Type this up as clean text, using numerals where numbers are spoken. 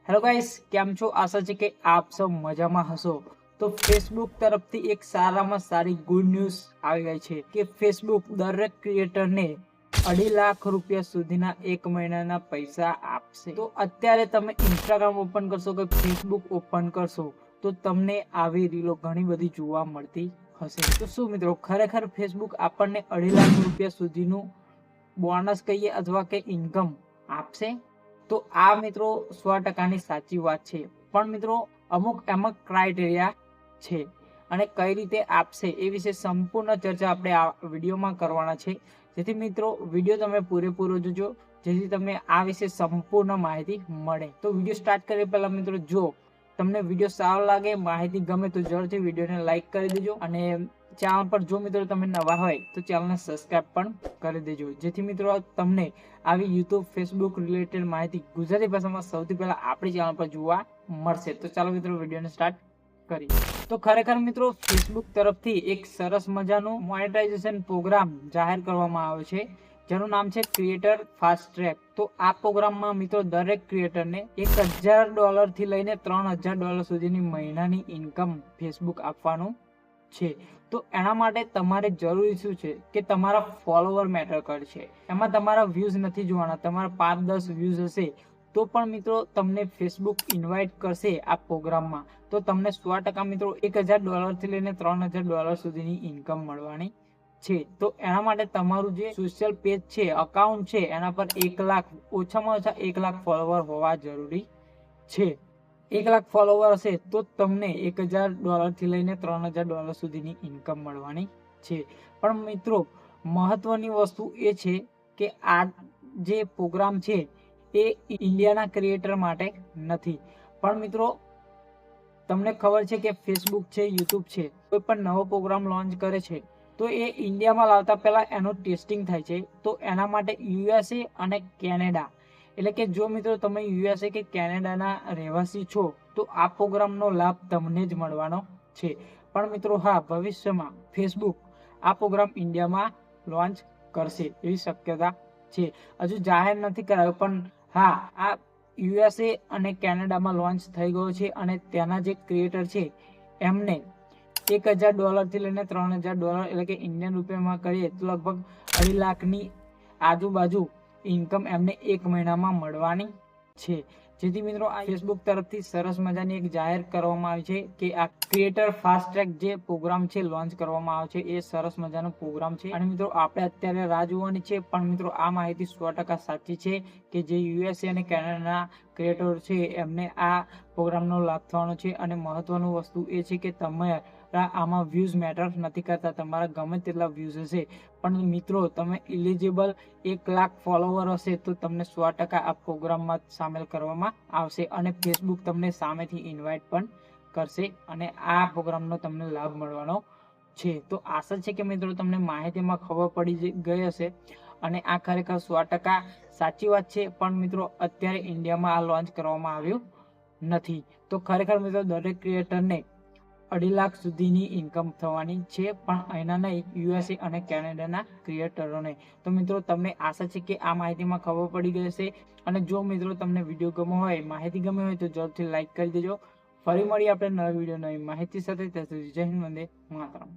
Hello guys, કેમ છો? આશા છે કે આપ સૌ મજામાં હશો। તો ફેસબુક તરફથી એક સારામાં સારી ગુડ ન્યૂઝ આવી ગઈ છે કે ફેસબુક દરેક ક્રિએટરને 2.5 લાખ રૂપિયા સુધીના 1 મહિનાના પૈસા આપશે। તો અત્યારે તમે ઇન્સ્ટાગ્રામ ઓપન કરશો કે ફેસબુક ઓપન કરશો તો તમને આવી રીલો ઘણી બધી જોવા મળતી હશે। તો શું મિત્રો ખરેખર ફેસબુક આપણને 2.5 લાખ રૂપિયા સુધીનું બોનસ કહીએ અથવા કે ઇન્કમ આપશે? તો આ મિત્રો 100% સાચી વાત છે, પણ મિત્રો અમુક એમાં ક્રાઇટેરિયા છે અને કઈ રીતે આપશે એ વિશે સંપૂર્ણ ચર્ચા આપણે આ વિડીયોમાં કરવાના છે। જેથી મિત્રો વિડીયો તમે પૂરેપૂરો જોજો, જેથી તમને આ વિશે સંપૂર્ણ માહિતી મળે। તો વિડીયો સ્ટાર્ટ કરીએ પહેલા મિત્રો, જો તમને વિડીયો સારો લાગે, માહિતી ગમે તો જરૂરથી વિડીયોને લાઈક કરી દેજો અને ચેનલ પર જો મિત્રો તમે નવા હોય તો ચેનલને સબસ્ક્રાઇબ પણ કરી દેજો, જેથી મિત્રો તમને આવી યુટ્યુબ ફેસબુક રિલેટેડ માહિતી ગુજરાતી ભાષામાં સૌથી પહેલા આપણી ચેનલ પર જોવા મળશે। તો ચાલો મિત્રો વિડીયોને સ્ટાર્ટ કરીએ। તો ખરેખર મિત્રો ફેસબુક તરફથી એક સરસ મજાનું મોનેટાઇઝેશન પ્રોગ્રામ જાહેર કરવામાં આવ્યો છે, જેનું નામ છે ક્રિએટર ફાસ્ટ ટ્રેક। તો આ પ્રોગ્રામમાં મિત્રો દરેક ક્રિએટરને $1000 થી લઈને $3000 સુધીની મહિનાની ઇન્કમ ફેસબુક આપવાનું છે। તો એના માટે તમારે જરૂરી શું છે કે તમારા ફોલોવર મેટર કરશે। એમાં તમારા વ્યૂઝ નથી જોવાના, તમારા 5-10 વ્યૂઝ હશે તો પણ મિત્રો તમને ફેસબુક ઇન્વાઇટ કરશે આ પ્રોગ્રામમાં, તો તમને 100% મિત્રો $1000 થી લઈને $3000 સુધીની ઇન્કમ મળવાની છે। તો એના માટે તમારું જે સોશિયલ પેજ છે, અકાઉન્ટ છે, એના પર 1 લાખ, ઓછામાં ઓછા 1 લાખ ફોલોવર હોવા જરૂરી છે। 1 લાખ ફોલોવર હશે તો તમને $1000 થી લઈને $3000 સુધીની ઇન્કમ મળવાની છે। પણ મિત્રો મહત્વની વસ્તુ એ છે કે આ જે પ્રોગ્રામ છે એ ઇન્ડિયાના ક્રિએટર માટે નથી। પણ મિત્રો તમને ખબર છે કે ફેસબુક છે, યુટ્યુબ છે, કોઈ પણ નવો પ્રોગ્રામ લોન્ચ કરે છે તો એ ઇન્ડિયામાં લાવતા પહેલા એનું ટેસ્ટિંગ થાય છે। તો એના માટે યુએસએ અને કેનેડા, એટલે કે જો મિત્રો તમે યુએસએ કે કેનેડાના રહેવાસી છો તો આ પ્રોગ્રામનો લાભ તમને જ મળવાનો છે। પણ મિત્રો હા, ભવિષ્યમાં ફેસબુક આ પ્રોગ્રામ ઇન્ડિયામાં લોન્ચ કરશે એવી શક્યતા છે। હજુ જાહેર નથી કરાયો, પણ હા, આ યુએસએ અને કેનેડામાં લોન્ચ થઈ ગયો છે અને ત્યાંના જે ક્રિએટર છે એમને $1000 થી લઈને $3000, એટલે કે ઇન્ડિયન રૂપિયામાં કરીએ તો લગભગ 2.5 લાખની આજુબાજુ ઇન્કમ એમને 1 મહિનામાં મળવાની છે। જેથી મિત્રો આ ફેસબુક તરફથી સરસ મજાની એક જાહેર કરવામાં આવી છે કે આ ક્રિએટર ફાસ્ટ ટ્રેક જે પ્રોગ્રામ છે લોન્ચ કરવામાં આવ્યો છે એ સરસ મજાનો પ્રોગ્રામ છે। અને મિત્રો આપણે અત્યારે રાહ જોવાની છે, પણ મિત્રો આ માહિતી 100% સાચી છે કે જે યુએસએ અને કેનેડાના ક્રિએટર છે એમને આ પ્રોગ્રામનો લાભ થવાનો છે। અને મહત્વનું વસ્તુ એ છે કે તમે આમાં વ્યૂઝ મેટર નથી કરતા, તમારા ગમે તેટલા વ્યૂઝ હશે, પણ મિત્રો તમે ઇલિજિબલ 1 લાખ ફોલોવર હશે તો તમને 100% આ પ્રોગ્રામમાં સામેલ કરવામાં આવશે અને ફેસબુક તમને સામેથી ઇન્વાઇટ પણ કરશે અને આ પ્રોગ્રામનો તમને લાભ મળવાનો છે। તો આશા છે કે મિત્રો તમને માહિતીમાં ખબર પડી ગઈ હશે અને આ ખરેખર 100% સાચી વાત છે। પણ મિત્રો અત્યારે ઇન્ડિયામાં આ લોન્ચ કરવામાં આવ્યું નથી। તો ખરેખર મિત્રો દરેક ક્રિએટરને 2.5 લાખ સુધીની ઇન્કમ થવાની છે, પણ અહીંના નહીં, યુએસએ અને કેનેડાના ક્રિએટરોને। તો મિત્રો તમને આશા છે કે આ માહિતીમાં ખબર પડી ગઈ હશે અને જો મિત્રો તમને વિડીયો ગમ્યો હોય, માહિતી ગમી હોય તો જરૂરથી લાઈક કરી દેજો। ફરી મળીએ આપણે નવા વિડીયો નવી માહિતી સાથે। ત્યાં સુધી જય હિન્દ, વંદે માતરમ।